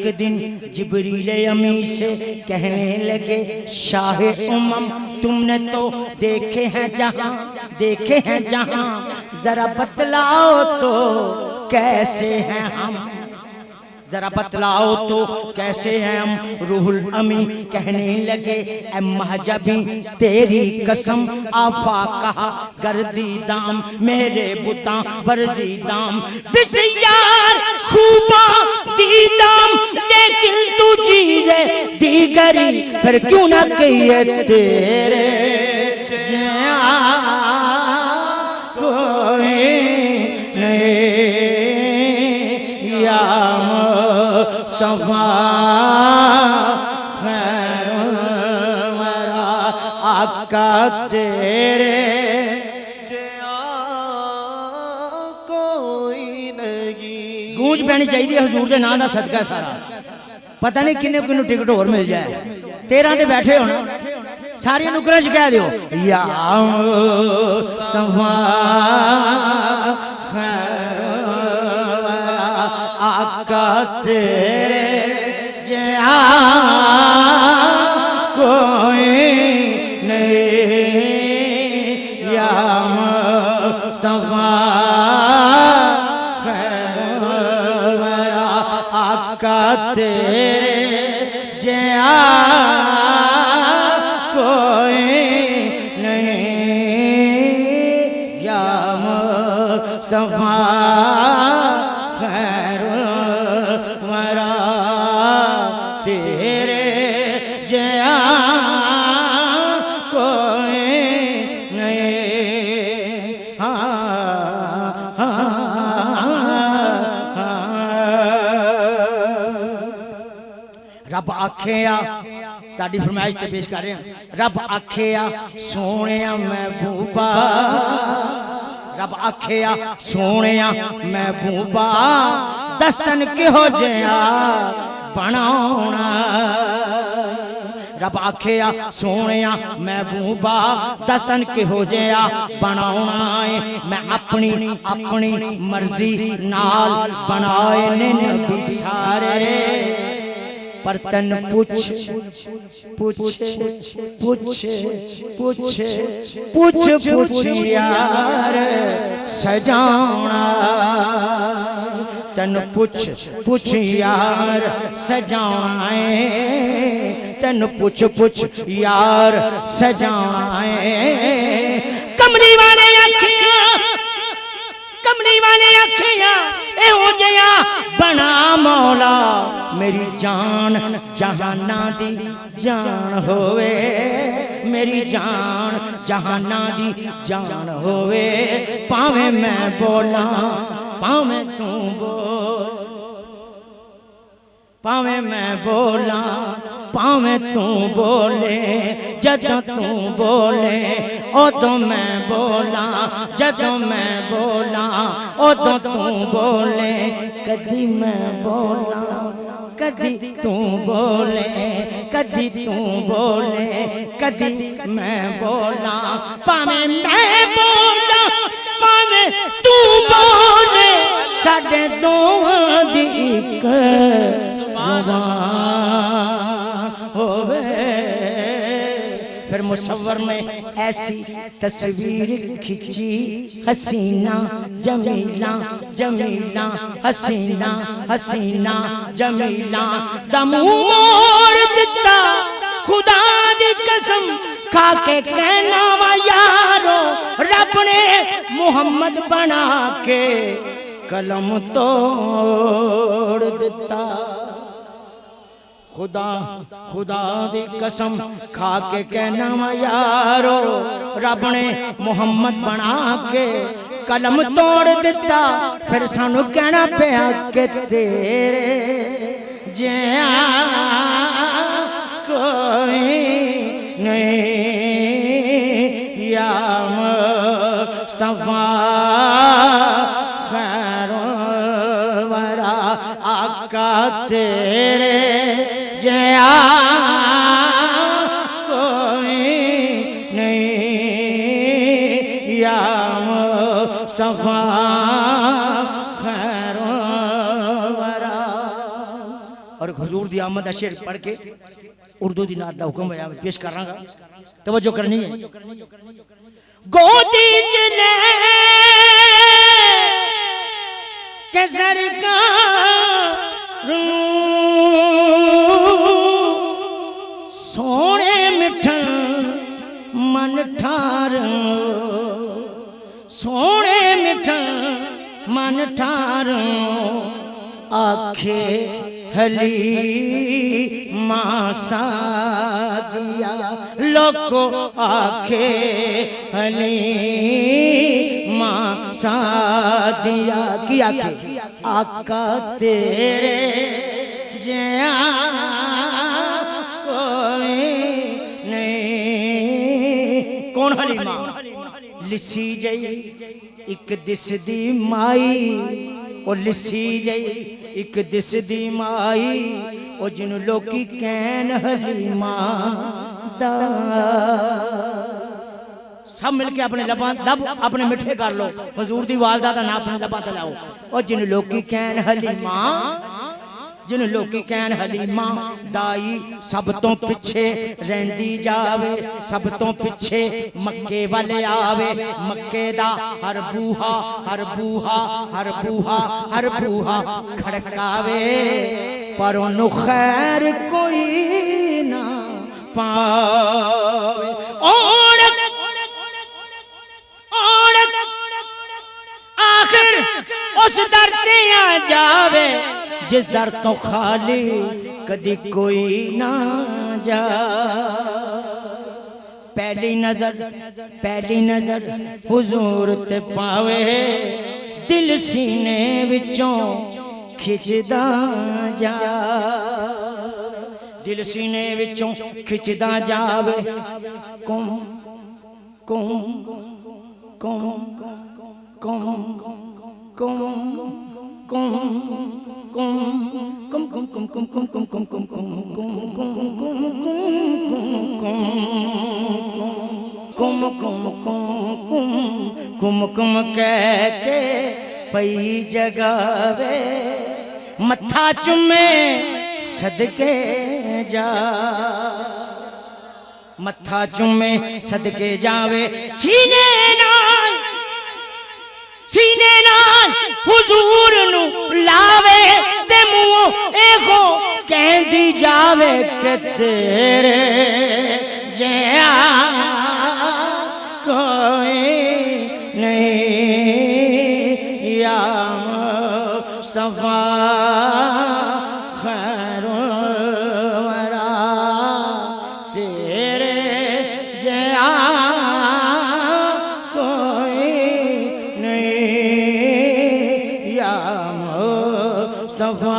एक दिन जिब्रील अमी से कहने लगे, शाह उम्मम तुमने तो देखे हैं जहां, जरा बतलाओ तो कैसे हैं हम, जरा बतलाओ तो कैसे हैं हम। रूहुल अमी कहने लगे, ए महजबी तेरी कसम, आफा कहा गर्दी दाम, मेरे बुता वर्जी दाम, बिसियार खूबा दी दाम, लेकिन तू चीज़े दीगरी फिर क्यों ना कहिए तेरे जैसा कोई नहीं या मुस्तफा खैरुल वरा, आका तेरे कोई नहीं। गूंज पैनी चाहिए हजूर के नाम का सदका सारा। पता नहीं किन्ने किन्नू टिकट होर मिल जाए, 13 ते बैठे होना, सारी नुकरां च कह दियो या मुस्तफा खैरुल वरा, आका तेरे जैसा कोई नहीं या मुस्तफा खैरुल वरा, आका तेरे जैसा कोई नहीं या मुस्तफा खैरुल वरा, तेरे जैसा कोई नहीं। रब आखेया ताड़ी फरमाइश ते पेश कर रहे हैं, रब आखेया सोने महबूबा, रब आखेया सोने महबूबा, दस्तन किहो जिहा बनाउणा, रब आखेया सोने महबूबा, दस्तन किहो जिहा बनाउणा है, मैं अपनी अपनी मर्जी नाल बनाए ने नबी सारे, पर तन पूछ पूछ पूछ पूछ पूछ पूछ यार सजाना, तन पूछ पूछ यार सजाना है, तन पूछ पूछ यार सजाना है। कमली वाले अखियां, कमली वाले अखियां एहो जिहा बना मौला, मेरी जान जहाना दी जान होवे, मेरी जान जहाना दी जान होवे, पावे मैं बोला पावे तू बोल, पावे मैं बोला पावे तू बोले, जदों तू बोले उदों मैं बोला, जदों मैं बोला उदों तू बोले, कदी मैं बोला कदी तू बोले, कदी तू बोले कदी मैं बोला, पावे मैं बोला पावे तू बोले, साडे दोहां दी इक जुबान होवे। फिर मुसव्वर ने ऐसी तस्वीर खींची, हसीना जमीला जमीला हसीना हसीना जमीला, दम मोड़ दिता खुदा दी कसम, खा के कहना वा यारो, रब ने मुहम्मद बना के कलम तोड़ दिता। खुदा खुदा दी कसम खा के कहना वा यारो, रब ने मुहम्मद बना के कलम तोड़ दिता। फिर सानू कहना पिया कि तेरे जिहा कोई नहीं या मुस्तफा खैरुल वरा, आका तेरे जिहा कोई नहीं या मुस्तफा खैरुल वरा। और हुजूर दी आमद दा शेर पढ़ के उर्दू दी नात दा हुक्म होया मैं पेश कर रहा तवज्जो करनी है। गोदी चले के सरकार सोने मिठन मन ठार सोने मिठन मन ठार आखे हली मासा दिया लोको आखे हली मासा दिया की आखे आका तेरे जया कोई नहीं। कौन हलीमा लिसी जई एक दिस दी माई ओ लिसी जई एक दिस दी माई ओ जिन लोकी कैन हलीमा दा। सब मिलके अपने लब अपने मिठे कर लो हुजूर दी वालदा दा नाम अपने लबां ते लाओ। ओ जिन लोकी कैन हलीमा जिन लोकी कैन हलीमा दाई सब तो पिछे रहंदी जावे सब तो पिछे मक्के वाले आवे मक्के दा हर बूहा हर बूहा हर बूहा हर बूहा खड़कावे पर ओनु खैर कोई ना पावे। आखिर उस दर ते आ जावे जिस दर तो खाली कदी कोई ना जा। पहली नजर हुजूर ते पावे दिल सीने विचों खिचदा जा दिल सीने विचों खिचदा जावे। कुम कुम कुम कुम कुम कुम कुम कुम कुम कुम कुम कुम कुम कुम कुम कुम कुम कह के पई जगावे मत्था चुमे सदके जा मत्था चुमे सदके जावे। सीने नाल हुजूर नु लावे ते मुंह एहो कहंदी जावे कि तेरे जया कोई नहीं या मुस्तफा खैरुल वरा तेरे जया मुस्तफा